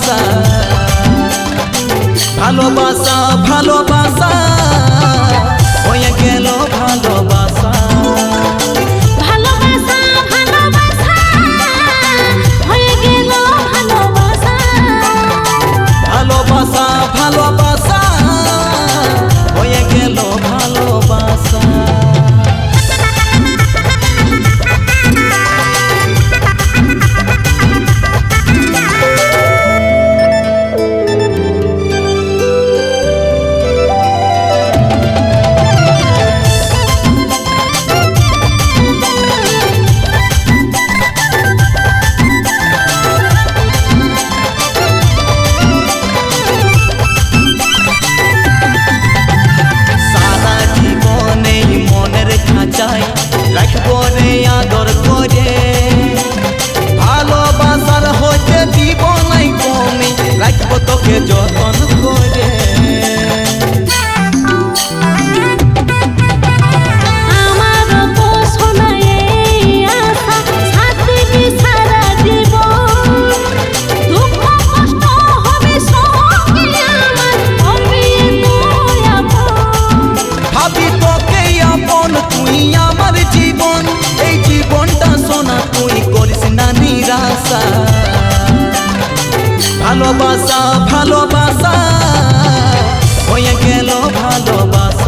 নিরাশা ভালোবাসা ভালোবাসা হয়ে গেল ভালোবাসা ভালোবাসা ভালোবাসা হয়ে গেল ভালোবাসা ভালোবাসা ভালোবাসা হয়ে গেল ভালোবাসা রাখবো রে আদর করে ভালোবাসার হইতে দিব নাই কমে রাখবো তোকে যতন করে আমার তো সোনা এই আশা সাথ দিবি সারা জীবন দুঃখ কষ্ট হবে সঙ্গে আমার হবে তুই আপন ভাবি তোকে আপন তুই আমার জীবন এই জীবনটা সোনা তুই করিস না নিরাশা ভালোবাসা ভালোবাসা হয়ে গেল ভালোবাসা